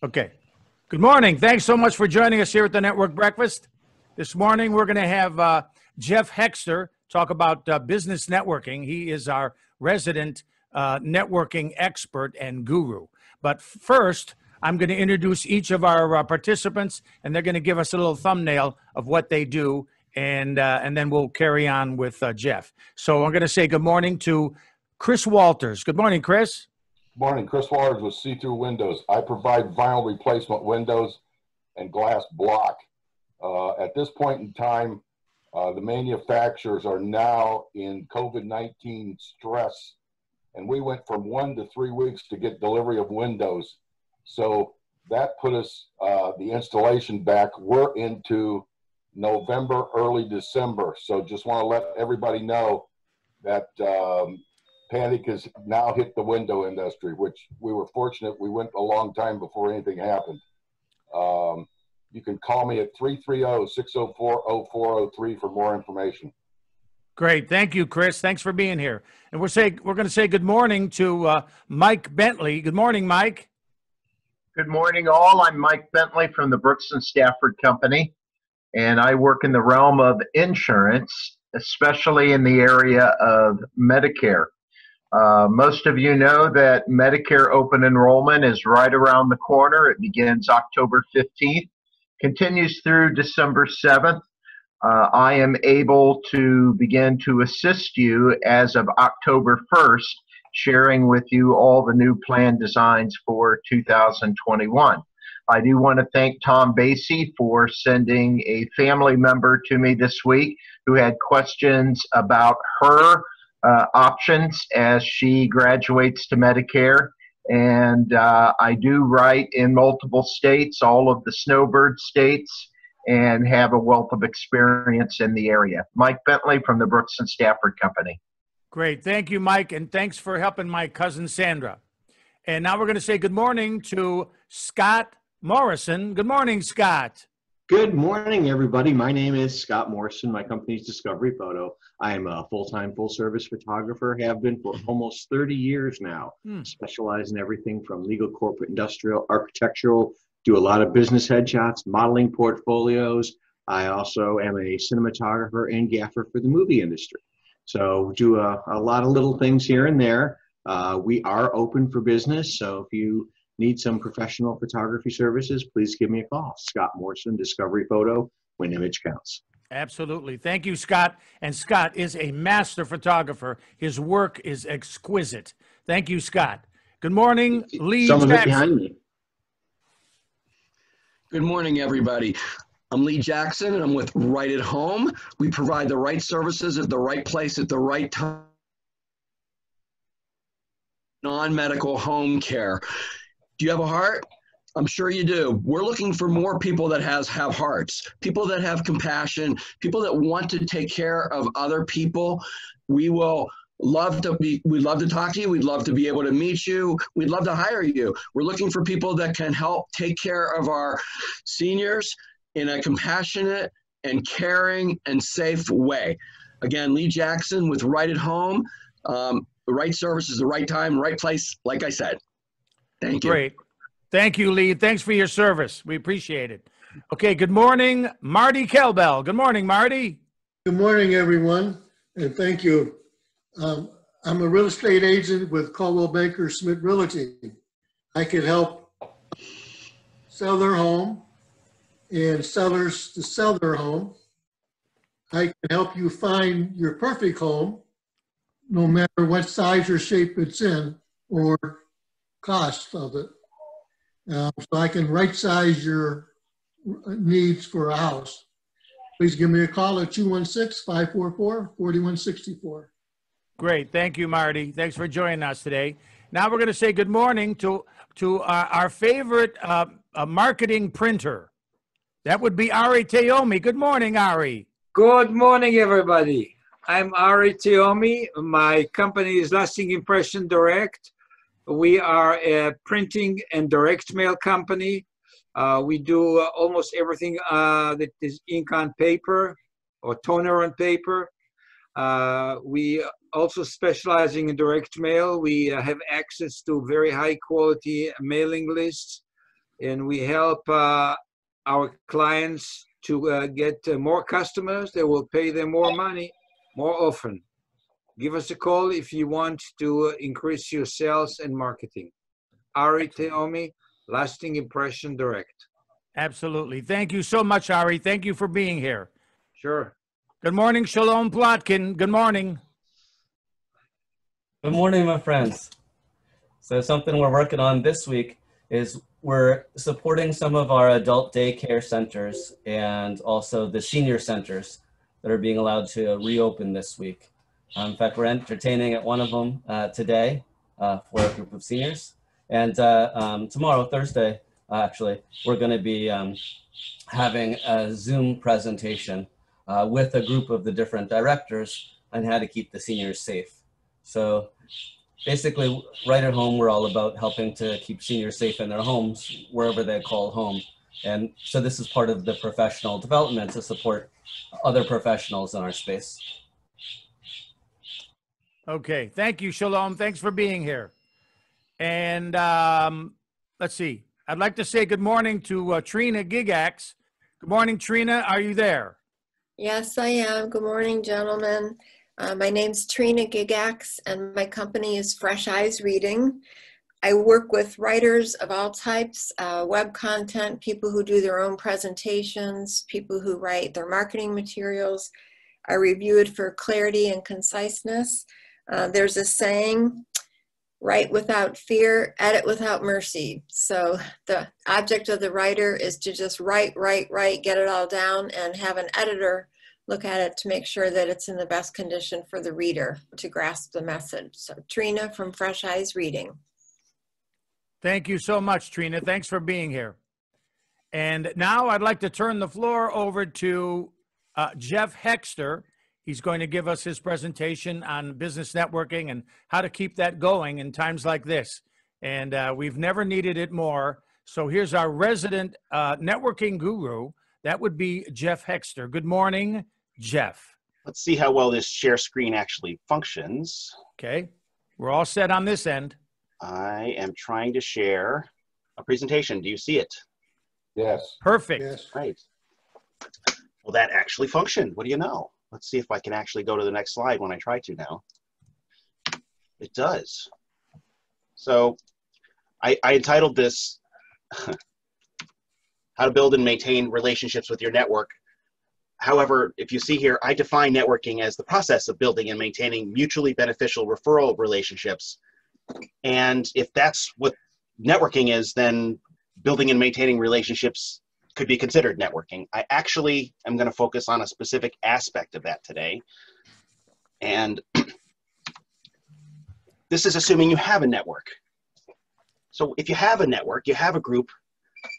Okay. Good morning. Thanks so much for joining us here at the Network Breakfast. This morning, we're going to have Jeff Hexter talk about business networking. He is our resident networking expert and guru. But first, I'm going to introduce each of our participants, and they're going to give us a little thumbnail of what they do, and then we'll carry on with Jeff. So I'm going to say good morning to Chris Walters. Good morning, Chris. Morning, Chris Walters with See-Through Windows. I provide vinyl replacement windows and glass block. At this point in time, the manufacturers are now in COVID-19 stress, and we went from 1 to 3 weeks to get delivery of windows. So that put us, the installation back. We're into November, early December. So just want to let everybody know that panic has now hit the window industry, which we were fortunate. We went a long time before anything happened. You can call me at 330-604-0403 for more information. Great. Thank you, Chris. Thanks for being here. And we're going to say good morning to Mike Bentley. Good morning, Mike. Good morning, all. I'm Mike Bentley from the Brooks and Stafford Company, and I work in the realm of insurance, especially in the area of Medicare. Most of you know that Medicare open enrollment is right around the corner. It begins October 15th, continues through December 7th. I am able to begin to assist you as of October 1st, sharing with you all the new plan designs for 2021. I do want to thank Tom Basie for sending a family member to me this week who had questions about her options as she graduates to Medicare. And I do write in multiple states, all of the snowbird states, and have a wealth of experience in the area. Mike Bentley from the Brooks and Stafford Company. Great. Thank you, Mike. And thanks for helping my cousin Sandra. And now we're going to say good morning to Scott Morrison. Good morning, Scott. Good morning, everybody. My name is Scott Morrison. My company is Discovery Photo. I am a full-time, full-service photographer, have been for almost 30 years now. Specialize in everything from legal, corporate, industrial, architectural, do a lot of business headshots, modeling portfolios. I also am a cinematographer and gaffer for the movie industry. So do a lot of little things here and there. We are open for business, so if you need some professional photography services, please give me a call. Scott Morrison, Discovery Photo, when image counts. Absolutely. Thank you, Scott. And Scott is a master photographer. His work is exquisite. Thank you, Scott. Good morning, Lee Some Jackson. of it behind me. Good morning, everybody. I'm Lee Jackson, and I'm with Right at Home. We provide the right services at the right place at the right time. Non-medical home care. Do you have a heart? I'm sure you do. We're looking for more people that have hearts, people that have compassion, people that want to take care of other people. We'd love to talk to you. We'd love to be able to meet you. We'd love to hire you. We're looking for people that can help take care of our seniors in a compassionate and caring and safe way. Again, Lee Jackson with Right at Home. The right services, the right time, right place, like I said. Thank you. Great. Thank you, Lee. Thanks for your service. We appreciate it. Okay, good morning, Marty Kelbel. Good morning, Marty. Good morning, everyone, and thank you. I'm a real estate agent with Coldwell Banker Schmidt Realty. I can help sell their home and sellers to sell their home. I can help you find your perfect home, no matter what size or shape it's in or cost of it. So I can right size your needs for a house. Please give me a call at 216-544-4164. Great. Thank you, Marty. Thanks for joining us today. Now we're going to say good morning to our favorite marketing printer. That would be Ari Teomi. Good morning, Ari. Good morning, everybody. I'm Ari Teomi. My company is Lasting Impression Direct. We are a printing and direct mail company. We do almost everything that is ink on paper or toner on paper. We also specializing in direct mail. We have access to very high quality mailing lists. and we help our clients to get more customers that will pay them more money more often. Give us a call if you want to increase your sales and marketing. Ari Teomi, Lasting Impression Direct. Absolutely. Thank you so much, Ari. Thank you for being here. Sure. Good morning, Shalom Plotkin. Good morning. Good morning, my friends. So something we're working on this week is we're supporting some of our adult daycare centers and also the senior centers that are being allowed to reopen this week. In fact, we're entertaining at one of them today for a group of seniors. And tomorrow, Thursday, actually, we're going to be having a Zoom presentation with a group of the different directors on how to keep the seniors safe. So basically, right at home, we're all about helping to keep seniors safe in their homes, wherever they call home. And so this is part of the professional development to support other professionals in our space. Okay. Thank you, Shalom. Thanks for being here. And let's see. I'd like to say good morning to Trina Gigax. Good morning, Trina. Are you there? Yes, I am. Good morning, gentlemen. My name's Trina Gigax, and my company is Fresh Eyes Reading. I work with writers of all types, web content, people who do their own presentations, people who write their marketing materials. I review it for clarity and conciseness. There's a saying, write without fear, edit without mercy. So the object of the writer is to just write, get it all down, and have an editor look at it to make sure that it's in the best condition for the reader to grasp the message. So Trina from Fresh Eyes Reading. Thank you so much, Trina. Thanks for being here. And now I'd like to turn the floor over to Jeff Hexter. He's going to give us his presentation on business networking and how to keep that going in times like this. And we've never needed it more. So here's our resident networking guru. That would be Jeff Hexter. Good morning, Jeff. Let's see how well this share screen actually functions. Okay. We're all set on this end. I am trying to share a presentation. Do you see it? Yes. Perfect. Yes. Right. Well, that actually functioned. What do you know? Let's see if I can actually go to the next slide when I try to now. It does. So I entitled this How to Build and Maintain Relationships with Your Network. However, if you see here, I define networking as the process of building and maintaining mutually beneficial referral relationships. And if that's what networking is, then building and maintaining relationships could be considered networking. I actually am going to focus on a specific aspect of that today. And this is assuming you have a network. So if you have a network, you have a group,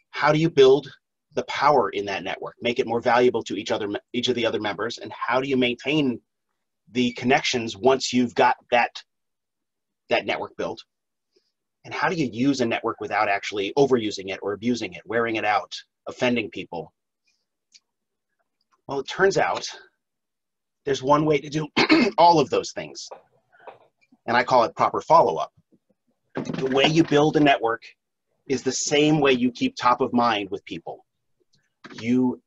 how do you build the power in that network, make it more valuable to each of the other members, and how do you maintain the connections once you've got that network built? And how do you use a network without actually overusing it or abusing it, wearing it out, offending people? Well, it turns out there's one way to do all of those things, and I call it proper follow-up. The way you build a network is the same way you keep top of mind with people. You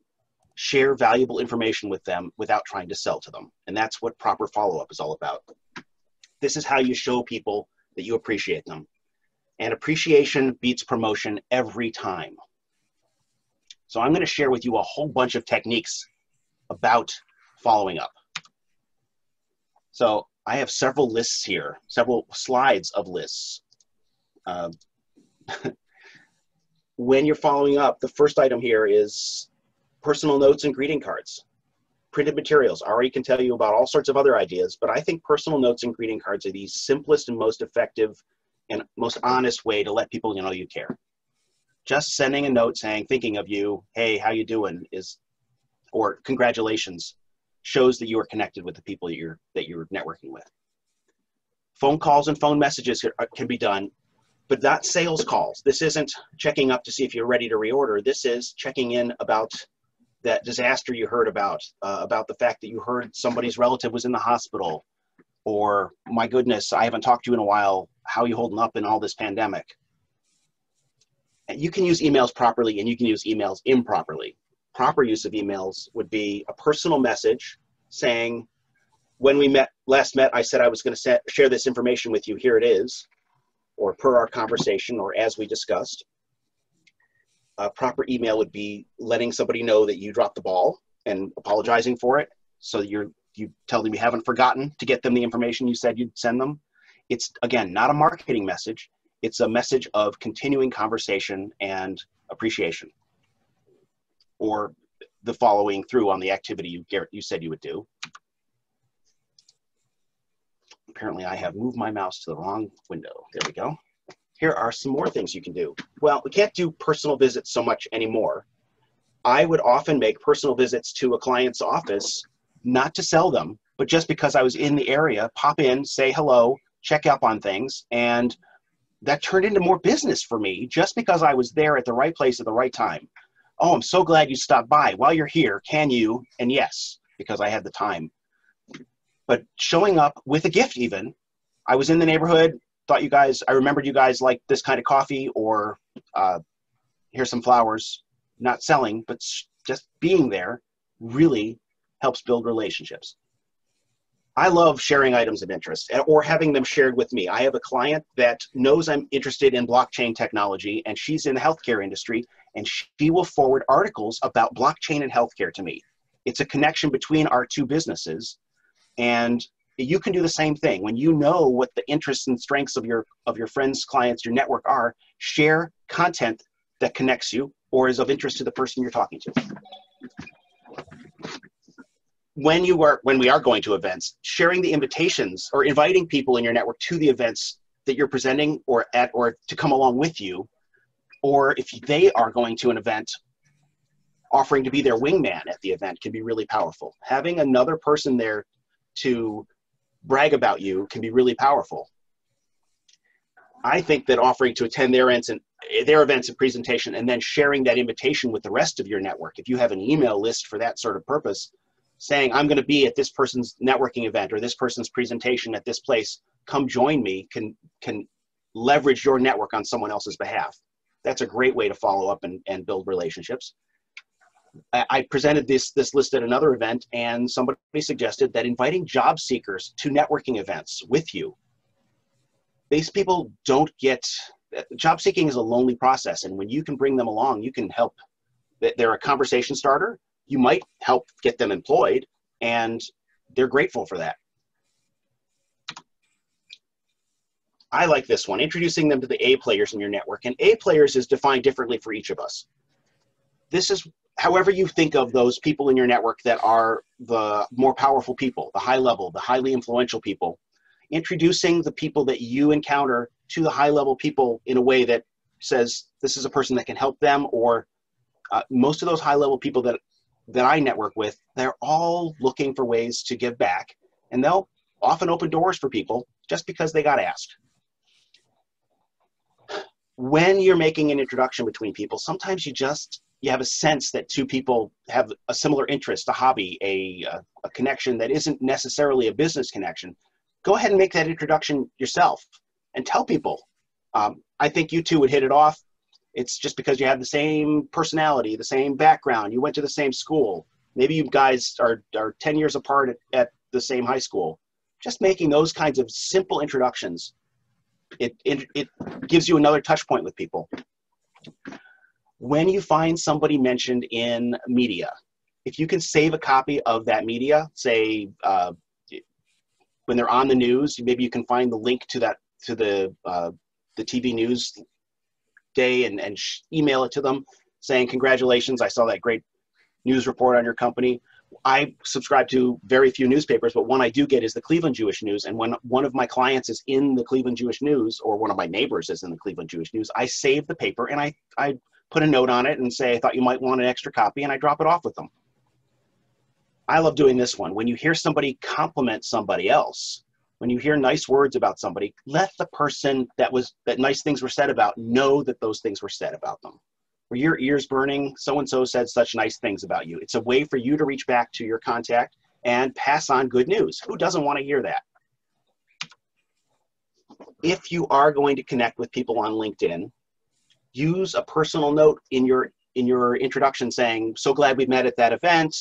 share valuable information with them without trying to sell to them. And that's what proper follow-up is all about. This is how you show people that you appreciate them. And appreciation beats promotion every time. So I'm going to share with you a whole bunch of techniques about following up. So I have several lists here, several slides of lists. When you're following up, the first item here is personal notes and greeting cards. Printed materials. Ari can tell you about all sorts of other ideas, but I think personal notes and greeting cards are the simplest and most effective and most honest way to let people know you care. Just sending a note saying, thinking of you, hey, how you doing, or congratulations, shows that you are connected with the people that you're networking with. Phone calls and phone messages can be done, but not sales calls. This isn't checking up to see if you're ready to reorder. This is checking in about that disaster you heard about the fact that you heard somebody's relative was in the hospital, or my goodness, I haven't talked to you in a while. How are you holding up in all this pandemic? You can use emails properly and you can use emails improperly. Proper use of emails would be a personal message saying, when we last met, I said I was going to share this information with you. Here it is, or per our conversation, or as we discussed. A proper email would be letting somebody know that you dropped the ball and apologizing for it. So you tell them you haven't forgotten to get them the information you said you'd send them. It's, again, not a marketing message. It's a message of continuing conversation and appreciation, or the following through on the activity you said you would do. Apparently I have moved my mouse to the wrong window. There we go. Here are some more things you can do. Well, we can't do personal visits so much anymore. I would often make personal visits to a client's office, not to sell them, but just because I was in the area, pop in, say hello, check up on things, and that turned into more business for me just because I was there at the right place at the right time. Oh, I'm so glad you stopped by. While you're here, can you? And yes, because I had the time. But showing up with a gift even, I was in the neighborhood, I remembered you guys like this kind of coffee, or here's some flowers. Not selling, but just being there really helps build relationships. I love sharing items of interest or having them shared with me. I have a client that knows I'm interested in blockchain technology, and she's in the healthcare industry, and she will forward articles about blockchain and healthcare to me. It's a connection between our two businesses, and you can do the same thing. When you know what the interests and strengths of your friends, clients, your network are, share content that connects you or is of interest to the person you're talking to. When we are going to events, sharing the invitations or inviting people in your network to the events that you're presenting or to come along with you, or if they are going to an event, offering to be their wingman at the event can be really powerful. Having another person there to brag about you can be really powerful. I think that offering to attend their events and presentation, and then sharing that invitation with the rest of your network, if you have an email list for that sort of purpose, saying, I'm going to be at this person's networking event or this person's presentation at this place, come join me, can leverage your network on someone else's behalf. That's a great way to follow up and build relationships. I presented this list at another event, and somebody suggested that inviting job seekers to networking events with you. These people don't get, job seeking is a lonely process, and when you can bring them along, you can help. They're a conversation starter. You might help get them employed, and they're grateful for that. I like this one, introducing them to the A players in your network. And A players is defined differently for each of us. This is however you think of those people in your network that are the more powerful people, the high level, the highly influential people. Introducing the people that you encounter to the high level people in a way that says, this is a person that can help them, or most of those high level people that I network with, they're all looking for ways to give back, and they'll often open doors for people just because they got asked. When you're making an introduction between people, sometimes you have a sense that two people have a similar interest, a hobby, a connection that isn't necessarily a business connection. Go ahead and make that introduction yourself and tell people, I think you two would hit it off. It's just because you have the same personality, the same background. You went to the same school. Maybe you guys are 10 years apart at the same high school. Just making those kinds of simple introductions, it gives you another touch point with people. When you find somebody mentioned in media, if you can save a copy of that media, say when they're on the news, maybe you can find the link to the TV news day and email it to them saying, congratulations, I saw that great news report on your company. I subscribe to very few newspapers, but one I do get is the Cleveland Jewish News. And when one of my clients is in the Cleveland Jewish News, or one of my neighbors is in the Cleveland Jewish News, I save the paper and I put a note on it and say, I thought you might want an extra copy, and I drop it off with them. I love doing this one. When you hear somebody compliment somebody else, when you hear nice words about somebody, let the person that nice things were said about know that those things were said about them. Were your ears burning? So-and-so said such nice things about you. It's a way for you to reach back to your contact and pass on good news. Who doesn't want to hear that? If you are going to connect with people on LinkedIn, use a personal note in your introduction saying, so glad we met at that event,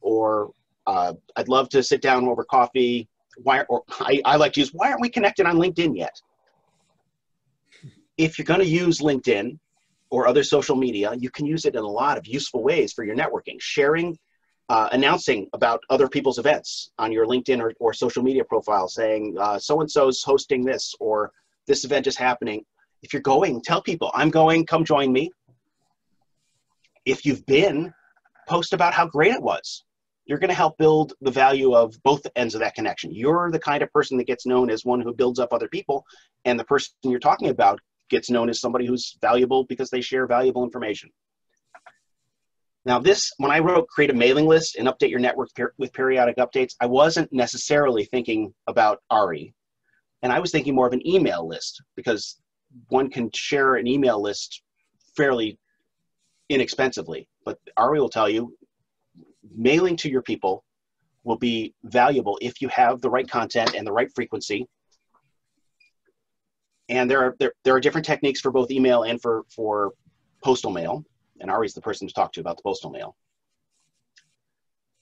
or I'd love to sit down over coffee. I like to use, why aren't we connected on LinkedIn yet? If you're going to use LinkedIn or other social media, you can use it in a lot of useful ways for your networking, sharing, announcing about other people's events on your LinkedIn or social media profile, saying so-and-so's hosting this, or this event is happening. If you're going, tell people, I'm going, come join me. If you've been, post about how great it was. You're going to help build the value of both ends of that connection. You're the kind of person that gets known as one who builds up other people, and the person you're talking about gets known as somebody who's valuable because they share valuable information. Now this, when I wrote create a mailing list and update your network with periodic updates, I wasn't necessarily thinking about RE. And I was thinking more of an email list, because one can share an email list fairly inexpensively. But RE will tell you, mailing to your people will be valuable if you have the right content and the right frequency. And there are different techniques for both email and for postal mail. And Ari's the person to talk to about the postal mail.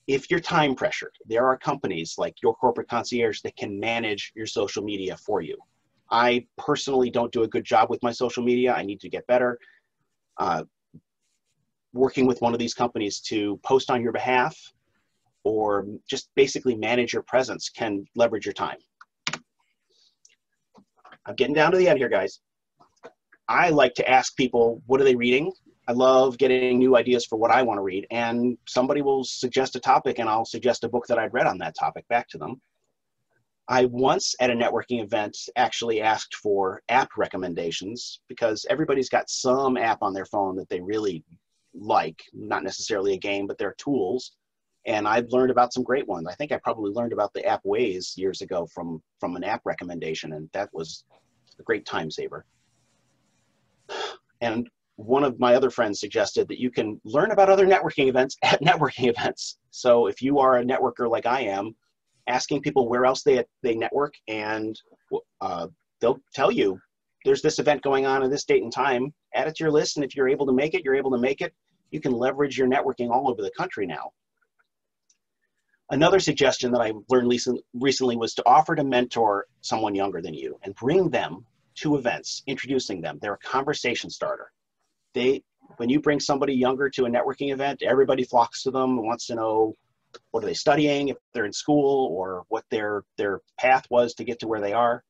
If you're time pressured, there are companies like Your Corporate Concierge that can manage your social media for you. I personally don't do a good job with my social media. I need to get better. Working with one of these companies to post on your behalf or just basically manage your presence can leverage your time. I'm getting down to the end here, guys. I like to ask people, what are they reading? I love getting new ideas for what I want to read, and somebody will suggest a topic and I'll suggest a book that I'd read on that topic back to them. I once at a networking event actually asked for app recommendations, because everybody's got some app on their phone that they really like, not necessarily a game, but they're tools. And I've learned about some great ones. I think I probably learned about the app Waze years ago from an app recommendation, and that was a great time saver. And one of my other friends suggested that you can learn about other networking events at networking events. So if you are a networker like I am, asking people where else they network, and they'll tell you, there's this event going on at this date and time, add it to your list, and if you're able to make it, you're able to make it. You can leverage your networking all over the country now. Another suggestion that I learned recently was to offer to mentor someone younger than you and bring them to events, introducing them. They're a conversation starter. When you bring somebody younger to a networking event, everybody flocks to them and wants to know, what are they studying, if they're in school, or what their path was to get to where they are.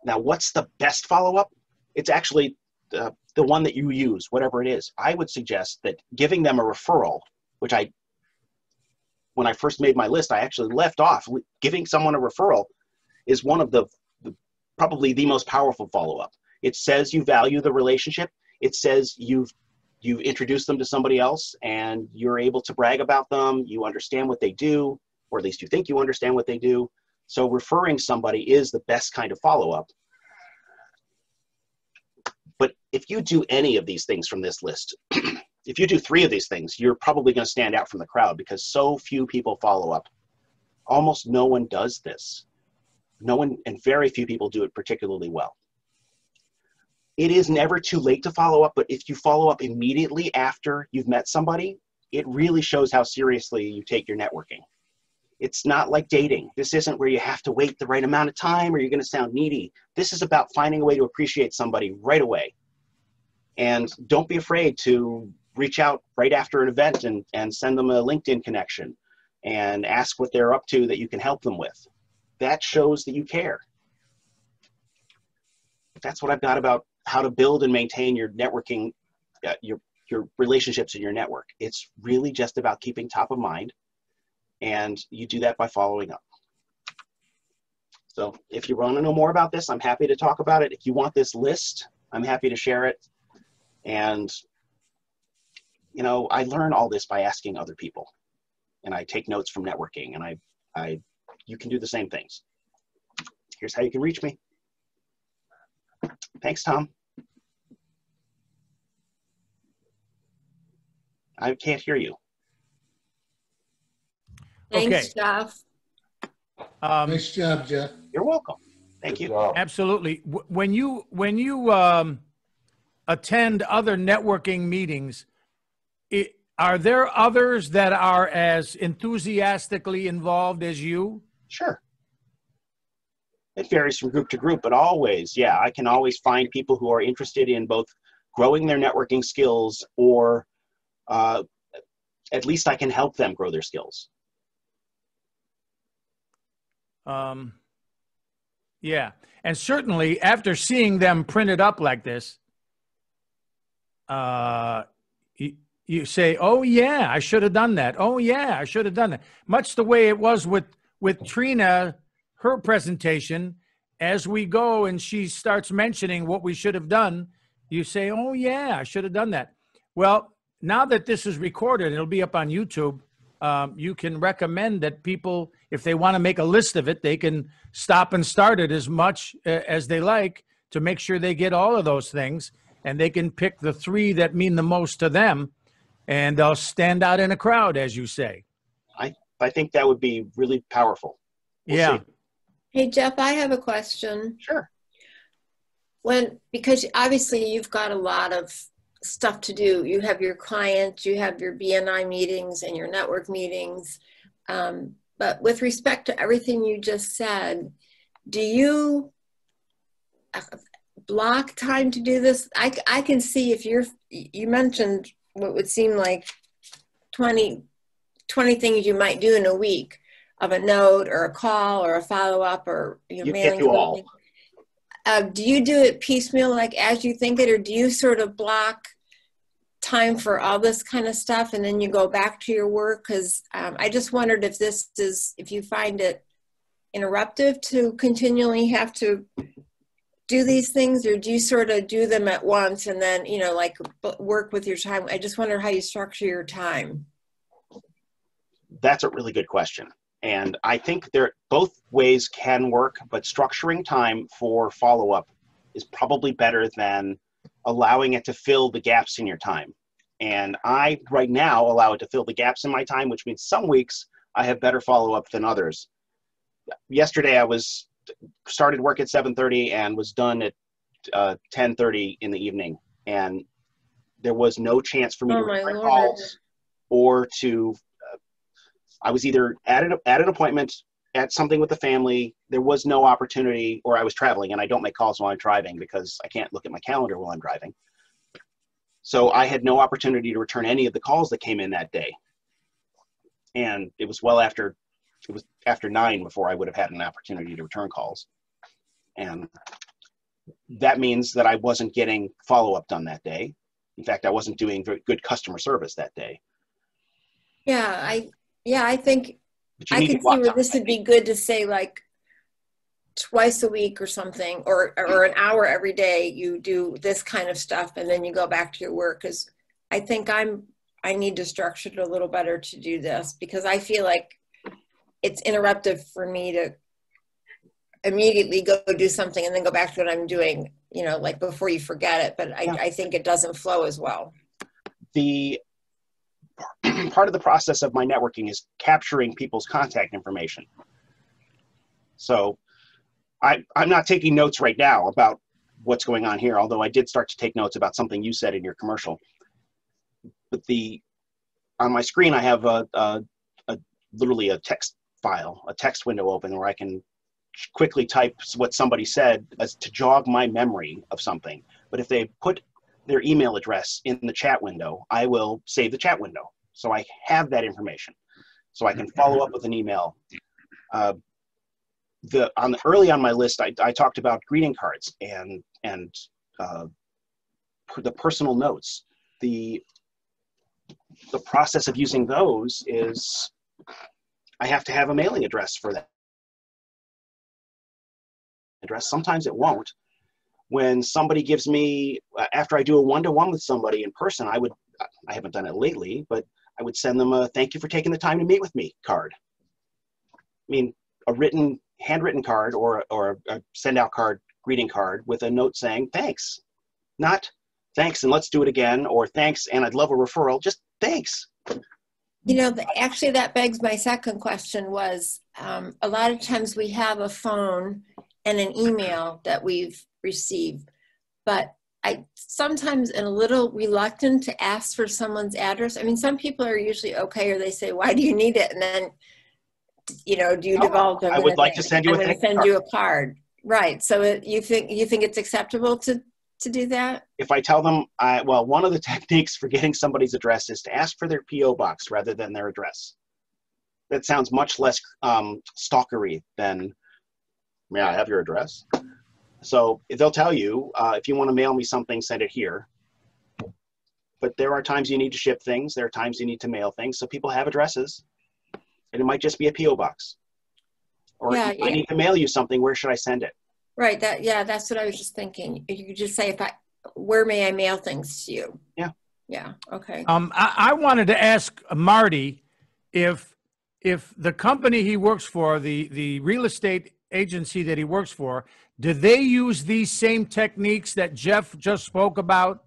Now, what's the best follow-up? It's actually the one that you use, whatever it is. I would suggest that giving them a referral, which when I first made my list, I actually left off. Giving someone a referral is one of probably the most powerful follow-up. It says you value the relationship. It says you've introduced them to somebody else and you're able to brag about them. You understand what they do, or at least you think you understand what they do. So referring somebody is the best kind of follow-up. But if you do any of these things from this list, if you do 3 of these things, you're probably going to stand out from the crowd, because so few people follow up. Almost no one does this. No one, and very few people do it particularly well. It is never too late to follow up, but if you follow up immediately after you've met somebody, it really shows how seriously you take your networking. It's not like dating. This isn't where you have to wait the right amount of time or you're going to sound needy. This is about finding a way to appreciate somebody right away. And don't be afraid to reach out right after an event and send them a LinkedIn connection and ask what they're up to that you can help them with. That shows that you care. That's what I've got about how to build and maintain your networking, your relationships in your network. It's really just about keeping top of mind, and you do that by following up. So if you want to know more about this, I'm happy to talk about it. If you want this list, I'm happy to share it. And, you know, I learn all this by asking other people, and I take notes from networking, and you can do the same things. Here's how you can reach me. Thanks, Tom. I can't hear you. Thanks, Okay. Jeff. Nice job, Jeff. You're welcome. Thank Good you. job. Absolutely. When you attend other networking meetings, are there others that are as enthusiastically involved as you? Sure. It varies from group to group, but always, yeah, I can always find people who are interested in both growing their networking skills, or at least I can help them grow their skills. Yeah. And certainly after seeing them printed up like this, you say, oh yeah, I should have done that. Oh yeah, I should have done that. Much the way it was with Trina, her presentation. As we go and she starts mentioning what we should have done, you say, oh yeah, I should have done that. Well, now that this is recorded, it'll be up on YouTube. You can recommend that people, if they want to make a list of it, they can stop and start it as much as they like to make sure they get all of those things, and they can pick the 3 that mean the most to them, and they'll stand out in a crowd, as you say. I think that would be really powerful. We'll see. Hey, Jeff, I have a question. Sure. Because obviously you've got a lot of stuff to do. You have your clients, you have your BNI meetings and your network meetings. But with respect to everything you just said, do you block time to do this? I can see if you mentioned what would seem like 20 things you might do in a week, of a note or a call or a follow-up or You mailing can't do all. something. Do you do it piecemeal, like as you think it, or do you sort of block time for all this kind of stuff and then you go back to your work? Because I just wondered if you find it interruptive to continually have to do these things, or do you sort of do them at once and then, like work with your time? I just wonder how you structure your time. That's a really good question. And I think both ways can work, but structuring time for follow-up is probably better than allowing it to fill the gaps in your time. And I, right now, allow it to fill the gaps in my time, which means some weeks I have better follow-up than others. Yesterday, I started work at 7:30 and was done at 10:30 in the evening. And there was no chance for me to return calls or to I was either at an appointment, at something with the family. There was no opportunity, or I was traveling, and I don't make calls while I'm driving because I can't look at my calendar while I'm driving. So I had no opportunity to return any of the calls that came in that day. And it was after 9 before I would have had an opportunity to return calls. And that means that I wasn't getting follow-up done that day. In fact, I wasn't doing very good customer service that day. Yeah, I think I can see where this would be good to say, like twice a week or something, or an hour every day you do this kind of stuff and then you go back to your work. Because I think I need to structure it a little better to do this, because I feel like it's interruptive for me to immediately go do something and then go back to what I'm doing, like before you forget it. But I think it doesn't flow as well. The part of the process of my networking is capturing people's contact information. So I'm not taking notes right now about what's going on here, although I did start to take notes about something you said in your commercial. But on my screen, I have literally a text file, a text window open where I can quickly type what somebody said as to jog my memory of something. But if they put their email address in the chat window, I will save the chat window. So I have that information. So I can follow up with an email. Early on my list, I talked about greeting cards and the personal notes. The process of using those is I have to have a mailing address for that address. Sometimes it won't. When somebody gives me, after I do a one-to-one with somebody in person, I haven't done it lately, but I would send them a "thank you for taking the time to meet with me" card. I mean, a handwritten card or a send-out card, greeting card with a note saying thanks. Not thanks and let's do it again, or thanks and I'd love a referral, just thanks. Actually that begs my second question was, a lot of times we have a phone and an email that we've received. But I sometimes am a little reluctant to ask for someone's address. I mean, some people are usually okay, or they say, why do you need it? And then, you know, do you develop? I would like to send you I'm going to send you a card. Right. So you think it's acceptable to do that? If I tell them, well, one of the techniques for getting somebody's address is to ask for their P.O. box rather than their address. That sounds much less stalkery than, may I have your address? So they'll tell you, if you want to mail me something, send it here. But there are times you need to ship things. There are times you need to mail things. So people have addresses. And it might just be a P.O. box. Or I need to mail you something, where should I send it? Right. That's what I was just thinking. You could just say, where may I mail things to you? Yeah. Yeah. Okay. I wanted to ask Marty if the company he works for, the real estate agency that he works for, do they use these same techniques that Jeff just spoke about?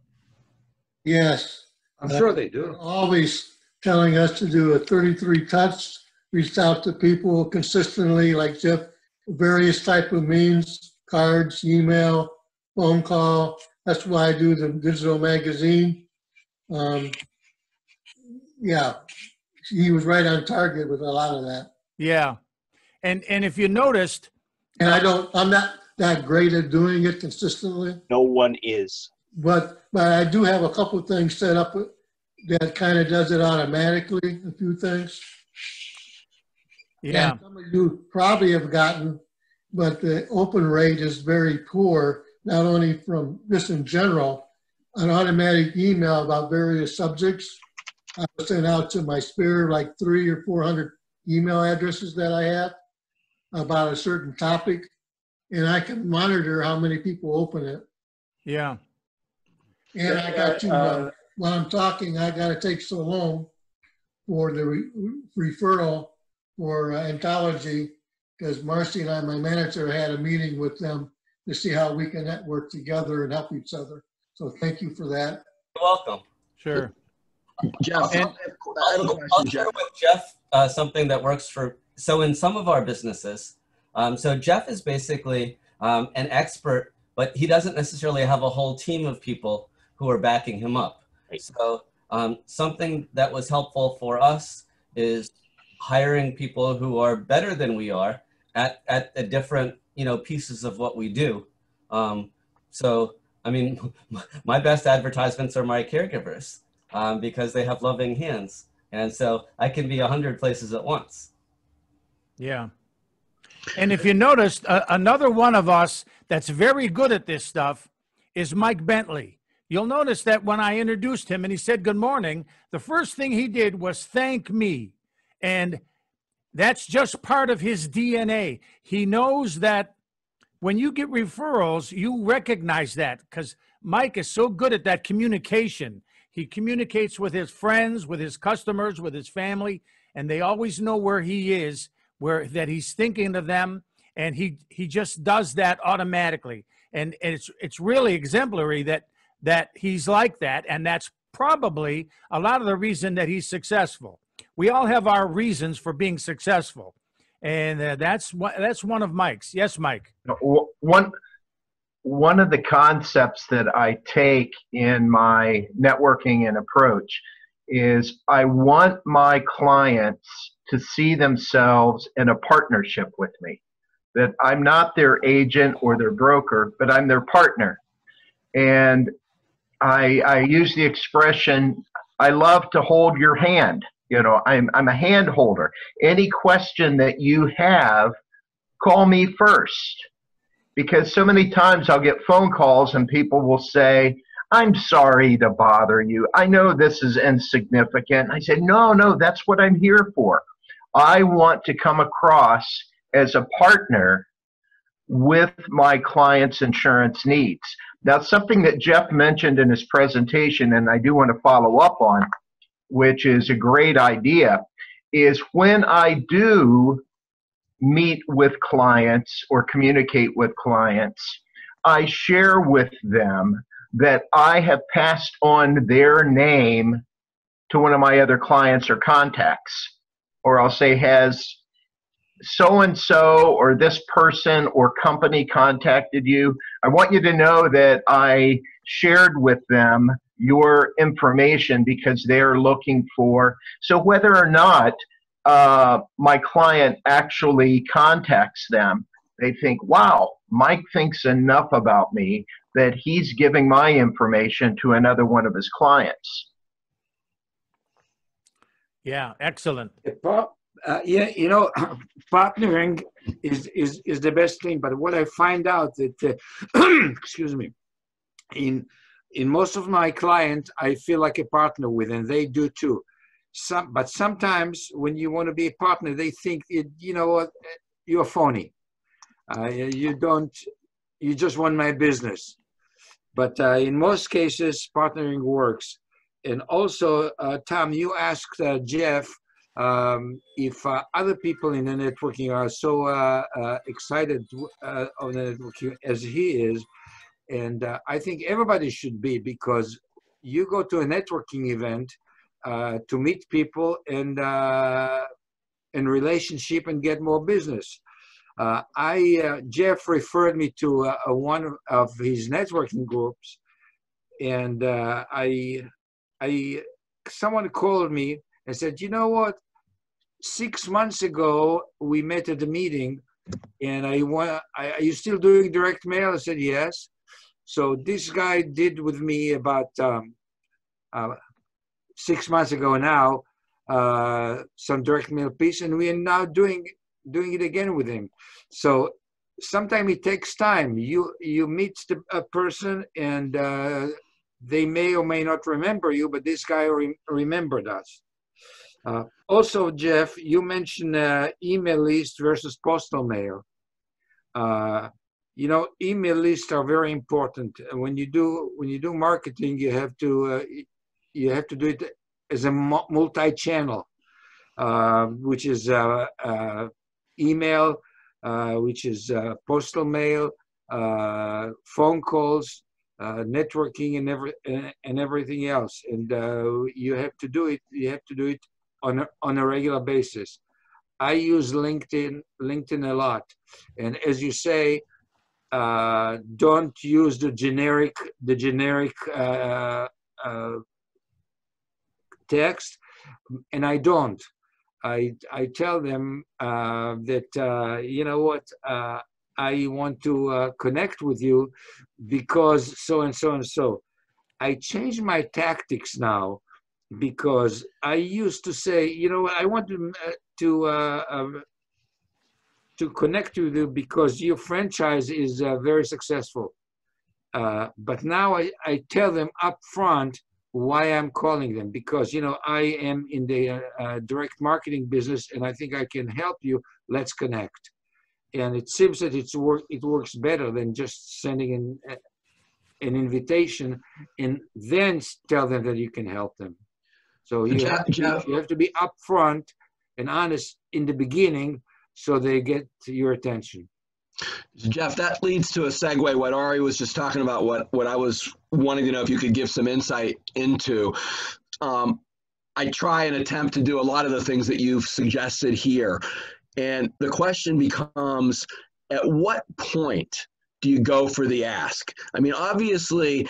Yes. I'm sure they do. They're always telling us to do a 33 touch, reach out to people consistently, like Jeff, various type of means, cards, email, phone call. That's why I do the digital magazine. Yeah, he was right on target with a lot of that. Yeah. And if you noticed, and I'm not that great at doing it consistently. No one is. But I do have a couple of things set up that kind of does it automatically, a few things. Yeah. And some of you probably have gotten, but the open rate is very poor, not only from this in general, an automatic email about various subjects. I sent out to my spare like 300 or 400 email addresses that I have about a certain topic, and I can monitor how many people open it. Yeah. And I got to, while I'm talking, I got to take Shalom for the referral for anthology, because Marcy and I, my manager, had a meeting with them to see how we can network together and help each other. So thank you for that. You're welcome. Sure. Jeff, I'll share with Jeff something that works for, so in some of our businesses, so Jeff is basically an expert, but he doesn't necessarily have a whole team of people who are backing him up. Right. So something that was helpful for us is hiring people who are better than we are at the different, pieces of what we do. So, I mean, my best advertisements are my caregivers because they have loving hands. And so I can be 100 places at once. Yeah. And if you noticed, another one of us that's very good at this stuff is Mike Bentley. You'll notice that when I introduced him and he said, good morning, the first thing he did was thank me. And that's just part of his DNA. He knows that when you get referrals, you recognize that because Mike is so good at that communication. He communicates with his friends, with his customers, with his family, and they always know where he is, that he's thinking of them, and he just does that automatically. And it's really exemplary that he's like that, and that's probably a lot of the reason that he's successful. We all have our reasons for being successful, and that's one of Mike's. Yes, Mike. One of the concepts that I take in my networking and approach is I want my clients to see themselves in a partnership with me, that I'm not their agent or their broker, but I'm their partner. And I use the expression, I love to hold your hand. I'm a hand holder. Any question that you have, call me first. Because so many times I'll get phone calls and people will say, I'm sorry to bother you. I know this is insignificant. I say, no, that's what I'm here for. I want to come across as a partner with my client's insurance needs. Now, something that Jeff mentioned in his presentation, and I do want to follow up on, which is a great idea, is when I do meet with clients or communicate with clients, I share with them that I have passed on their name to one of my other clients or contacts, or I'll say has so-and-so or this person or company contacted you. I want you to know that I shared with them your information because they're looking for, so whether or not my client actually contacts them, they think, wow, Mike thinks enough about me that he's giving my information to another one of his clients. Yeah, excellent. Yeah, you know, partnering is the best thing. But what I find out that, excuse me, in most of my clients, I feel like a partner with, and they do too. But sometimes when you want to be a partner, they think, you know what, you're phony. You just want my business. But in most cases, partnering works. And also, Tom, you asked Jeff if other people in the networking are so excited on the networking as he is. And I think everybody should be, because you go to a networking event to meet people and relationship and get more business. Jeff referred me to one of his networking groups, and someone called me and said, you know what, 6 months ago we met at a meeting, and are you still doing direct mail? I said yes. So this guy did with me about 6 months ago now some direct mail piece, and we are now doing it again with him. So sometimes it takes time. You meet a person, and they may or may not remember you, but this guy remembered us. Also, Jeff, you mentioned email list versus postal mail. You know, email lists are very important. When you do marketing, you have to do it as a multi-channel, which is email, which is postal mail, phone calls, networking, and everything else. And you have to do it. You have to do it on a regular basis. I use LinkedIn a lot, and as you say, don't use the generic text, and I don't. I tell them that you know what, I want to connect with you because so and so and so. I changed my tactics now, because I used to say, you know what, I want to connect with you because your franchise is very successful. But now I tell them up front why I'm calling them, because, you know, I am in the direct marketing business and I think I can help you. Let's connect. And it seems that it works better than just sending an invitation and then tell them that you can help them. So you have to be upfront and honest in the beginning so they get your attention. Jeff, that leads to a segue. What Ari was just talking about, what I was wanting to know if you could give some insight into. I try and attempt to do a lot of the things that you've suggested here. And the question becomes, at what point do you go for the ask? I mean, obviously,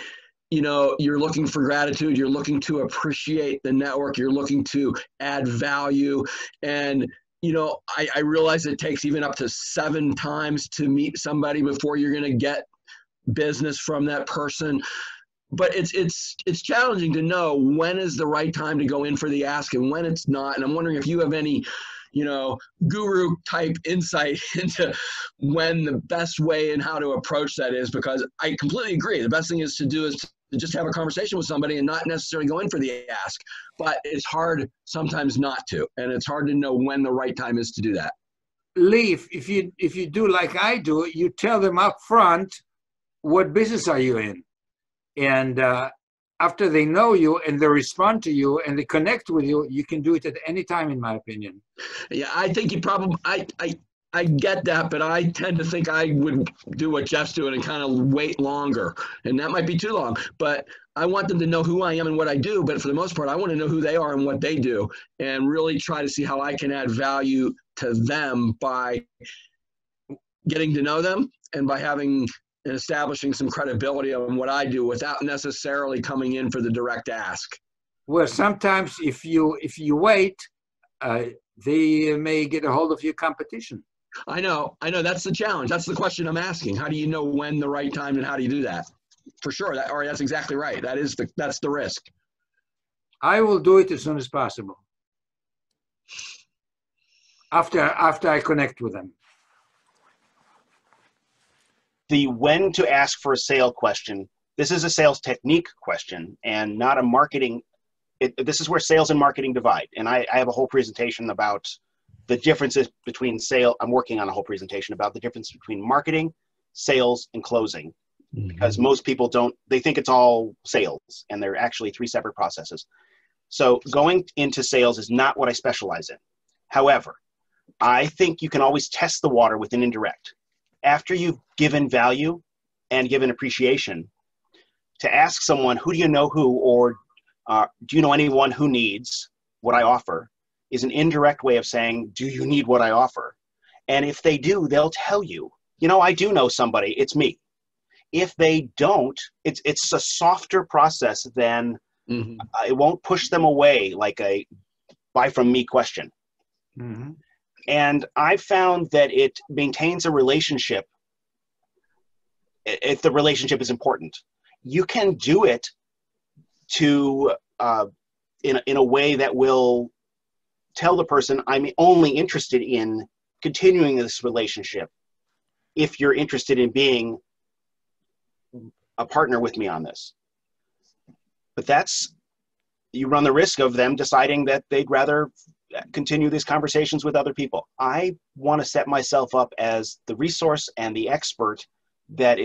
you know, you're looking for gratitude, you're looking to appreciate the network, you're looking to add value. And, you know, I realize it takes even up to 7 times to meet somebody before you're going to get business from that person. But it's challenging to know when is the right time to go in for the ask and when it's not. And I'm wondering if you have any, you know, guru type insight into when the best way and how to approach that is, because I completely agree. The best thing is to do is to just have a conversation with somebody and not necessarily go in for the ask, but it's hard sometimes not to, and it's hard to know when the right time is to do that. Leaf, if you do like I do, you tell them up front, what business are you in? And after they know you and they respond to you and they connect with you, you can do it at any time, in my opinion. Yeah, I think you probably, I I get that, but I tend to think I would do what Jeff's doing and kind of wait longer. And that might be too long, but I want them to know who I am and what I do. But for the most part, I want to know who they are and what they do, and really try to see how I can add value to them by getting to know them and by having and establishing some credibility on what I do without necessarily coming in for the direct ask. Well, sometimes if you wait, they may get a hold of your competition. I know. That's the challenge. That's the question I'm asking. How do you know when the right time, and how do you do that? For sure. That's exactly right. That's the risk. I will do it as soon as possible. After I connect with them. The when to ask for a sale question. This is a sales technique question and not a marketing. This is where sales and marketing divide. And I have a whole presentation about the differences between sale. I'm working on a whole presentation about the difference between marketing, sales, and closing. Because most people they think it's all sales, and they're actually 3 separate processes. So going into sales is not what I specialize in. However, I think you can always test the water with an indirect. After you've given value and given appreciation, to ask someone, who do you know who, or do you know anyone who needs what I offer, is an indirect way of saying, do you need what I offer? And if they do, they'll tell you, I do know somebody, it's me. If they don't, it's a softer process than it won't push them away like a buy from me question. And I found that it maintains a relationship if the relationship is important. You can do it to in a way that will tell the person, I'm only interested in continuing this relationship if you're interested in being a partner with me on this. But you run the risk of them deciding that they'd rather continue these conversations with other people. I want to set myself up as the resource and the expert that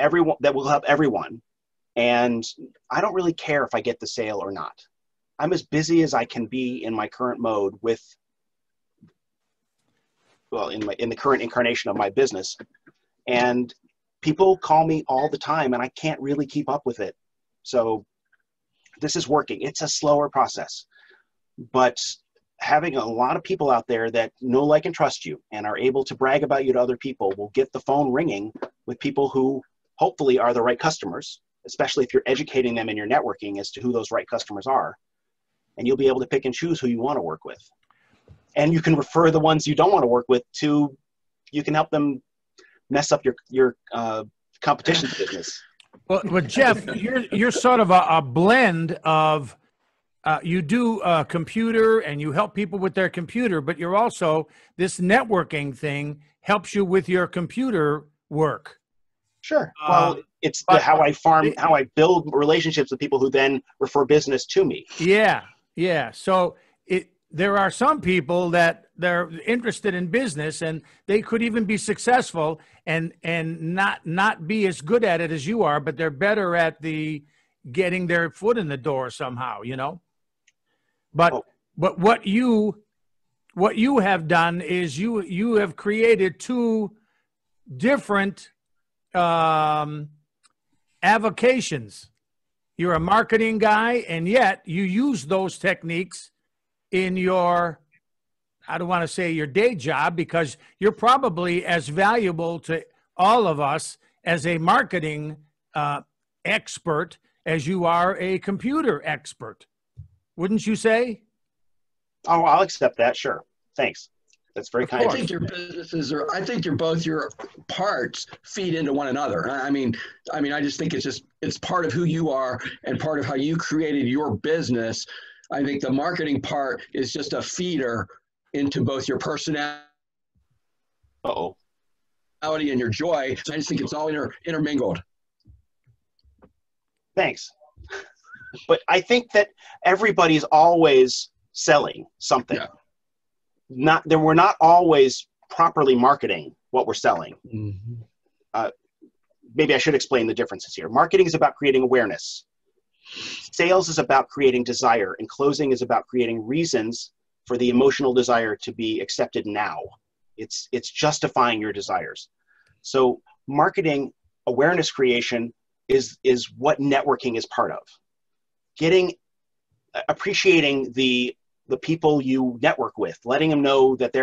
will help everyone. And I don't really care if I get the sale or not. I'm as busy as I can be in my current mode in the current incarnation of my business. And people call me all the time and I can't really keep up with it. So this is working. It's a slower process, but having a lot of people out there that know, like, and trust you and are able to brag about you to other people will get the phone ringing with people who hopefully are the right customers, especially if you're educating them in your networking as to who those right customers are. And you'll be able to pick and choose who you want to work with. And you can refer the ones you don't want to work with you can help them mess up your competition business. Well, Jeff, you're sort of a blend of you do computer and you help people with their computer, but you're also, this networking thing helps you with your computer work. Sure. Well, it's how I build relationships with people who then refer business to me. Yeah. Yeah. So there are some people that they're interested in business and they could even be successful and not be as good at it as you are, but they're better at getting their foot in the door somehow, But what you have done is you have created 2 different avocations. You're a marketing guy, and yet you use those techniques in your, I don't want to say your day job, because you're probably as valuable to all of us as a marketing expert as you are a computer expert. Wouldn't you say? Oh, I'll accept that. Sure. Thanks. That's very kind. I think your businesses I think your parts feed into one another. I mean, I just think it's part of who you are and part of how you created your business. I think the marketing part is just a feeder into both your personality and your joy. So I just think it's all intermingled. Thanks. But I think that everybody's always selling something. Yeah. We're not always properly marketing what we're selling. Maybe I should explain the differences here. Marketing is about creating awareness. Sales is about creating desire, and closing is about creating reasons for the emotional desire to be accepted now. It's justifying your desires. So marketing awareness creation is what networking is part of. Appreciating the people you network with, letting them know that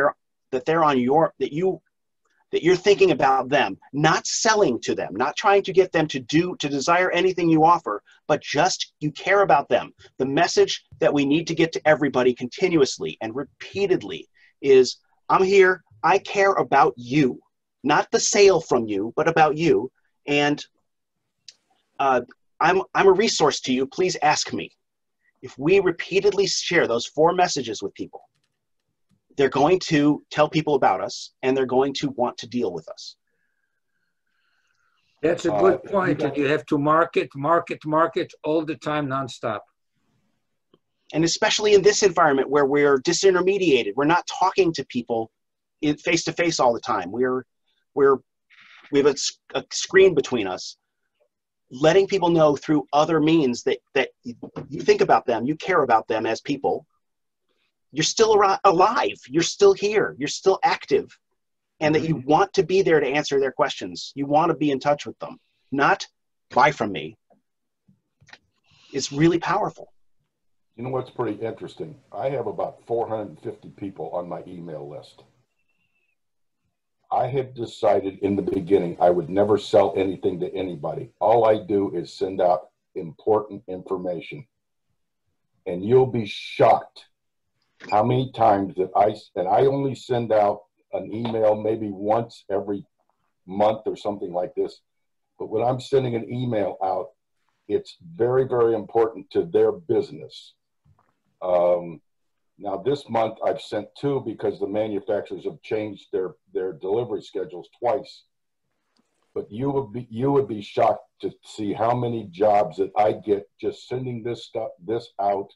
you're thinking about them, not selling to them, not trying to get them to desire anything you offer, but just you care about them. The message that we need to get to everybody continuously and repeatedly is, I'm here, I care about you, not the sale from you, but about you. And I'm a resource to you, please ask me. If we repeatedly share those 4 messages with people, they're going to tell people about us, and they're going to want to deal with us. That's a good point. And you have to market all the time, nonstop. And especially in this environment where we're disintermediated, we're not talking to people face to face all the time. We have a screen between us. Letting people know through other means that you think about them, you care about them as people. You're still alive, you're still here, you're still active, and that you want to be there to answer their questions. You want to be in touch with them, not buy from me. It's really powerful. You know what's pretty interesting? I have about 450 people on my email list. I had decided in the beginning I would never sell anything to anybody. All I do is send out important information. And you'll be shocked how many times that I only send out an email maybe once every month or something like this. But when I'm sending an email out, it's very, very important to their business. Now this month I've sent 2 because the manufacturers have changed their delivery schedules twice. But you would be shocked to see how many jobs that I get just sending this out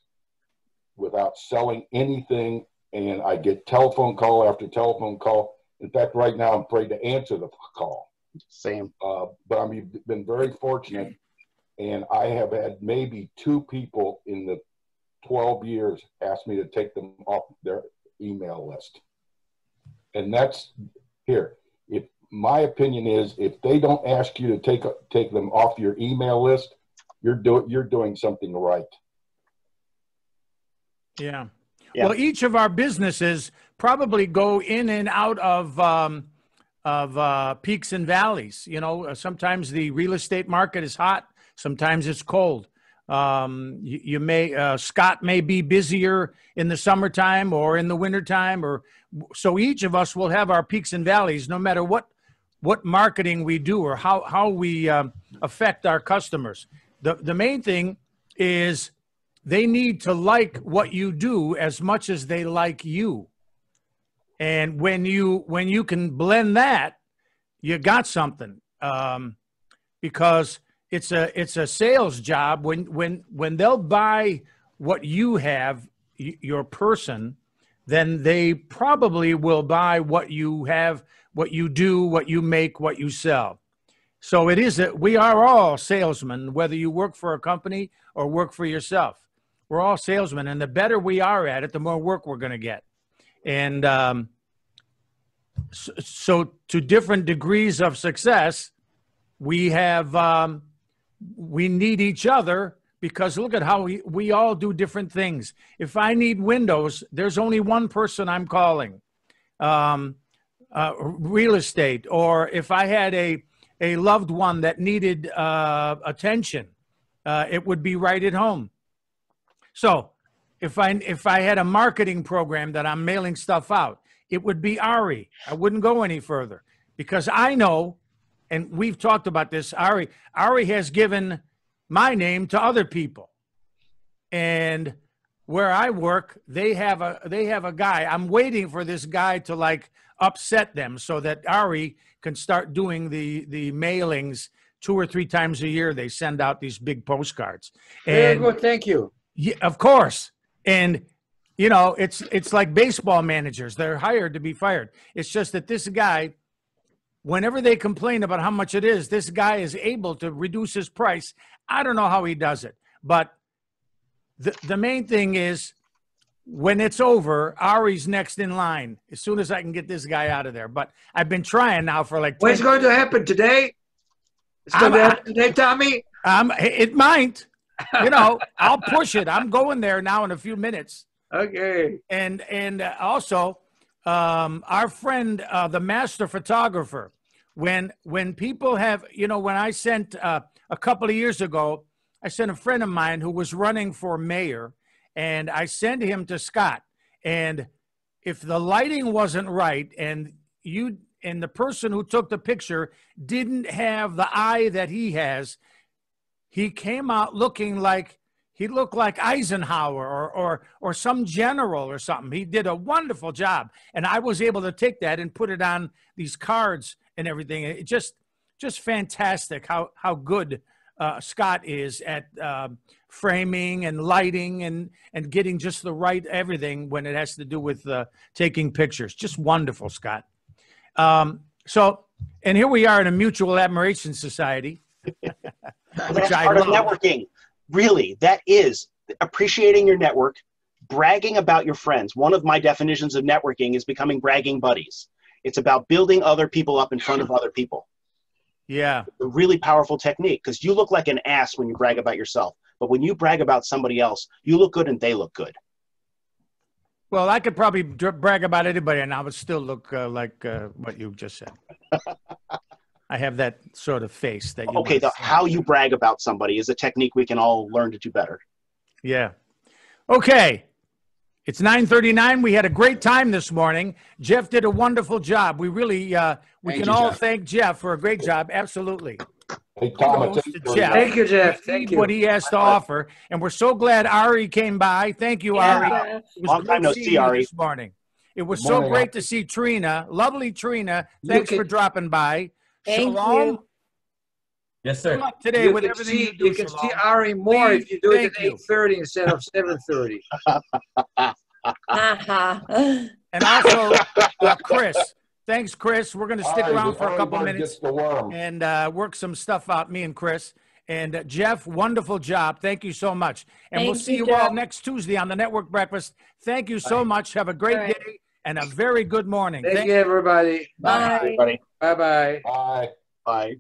without selling anything, and I get telephone call after telephone call. In fact, right now I'm afraid to answer the call. Same. But I've been very fortunate, and I have had maybe 2 people in the 12 years ask me to take them off their email list. And that's here. If my opinion is, if they don't ask you to take them off your email list, you're doing something right. Yeah. Well, each of our businesses probably go in and out of peaks and valleys. You know, sometimes the real estate market is hot. Sometimes it's cold. Scott may be busier in the summertime or in the wintertime, so each of us will have our peaks and valleys, no matter what marketing we do or how we affect our customers. The main thing is they need to like what you do as much as they like you. And when you can blend that, you got something, because it's a sales job. When they'll buy what you have, your person, then they probably will buy what you have, what you do, what you make, what you sell. So we are all salesmen, whether you work for a company or work for yourself. We're all salesmen, and the better we are at it, the more work we're going to get. And so to different degrees of success, we need each other, because look at how we all do different things. If I need windows, there's only one person I'm calling. Real estate, or if I had a loved one that needed attention, it would be right at home. So if I had a marketing program that I'm mailing stuff out, it would be Ari. I wouldn't go any further, because I know, and we've talked about this, Ari has given my name to other people. And where I work, they have a guy. I'm waiting for this guy to like upset them so that Ari can start doing the mailings 2 or 3 times a year. They send out these big postcards. Very good, thank you. Yeah, of course. And you know, it's like baseball managers. They're hired to be fired. It's just that this guy, whenever they complain about how much it is, this guy is able to reduce his price. I don't know how he does it, but the main thing is when it's over, Ari's next in line as soon as I can get this guy out of there. But I've been trying now for like 10 What's going to happen today? It's going to happen today, Tommy? It might. You know, I'll push it. I'm going there now in a few minutes. Okay. And also, our friend, the master photographer, when people have, you know, when I sent a couple of years ago, I sent a friend of mine who was running for mayor, and I sent him to Scott. And if the lighting wasn't right, and the person who took the picture didn't have the eye that he has, he came out looking like he looked like Eisenhower or some general or something. He did a wonderful job, and I was able to take that and put it on these cards and everything. It just fantastic how good Scott is at framing and lighting and getting just the right everything when it has to do with taking pictures. Just wonderful, Scott. So, and here we are in a mutual admiration society. That's part of networking. Really, that is appreciating your network, bragging about your friends. One of my definitions of networking is becoming bragging buddies. It's about building other people up in front of other people. Yeah. A really powerful technique, because you look like an ass when you brag about yourself. But when you brag about somebody else, you look good and they look good. Well, I could probably brag about anybody and I would still look like what you just said. I have that sort of face that you. Okay, how you brag about somebody is a technique we can all learn to do better. Yeah. Okay. It's 9:39. We had a great time this morning. Jeff did a wonderful job. We really, we can all thank Jeff for a great job. Absolutely. Hey, Tom, Jeff. Thank you, Jeff. Thank you. What he has to offer. And we're so glad Ari came by. Thank you, Ari. It was Long time no see, Ari. This morning. It was so great to see Trina. Lovely Trina. Thanks for dropping by. Thank Shalom. you. Yes, sir. Good luck today with everything you do. You can see Ari more if you do it at 8:30 instead of 7:30. And also, Chris. Thanks, Chris. We're going to stick around for a couple minutes and work some stuff out, me and Chris. And Jeff, wonderful job. Thank you so much. And we'll see you all next Tuesday on the Network Breakfast. Thank you so much. Have a great day and a very good morning. Thank you, everybody. Bye, everybody. Bye-bye. Bye. Bye.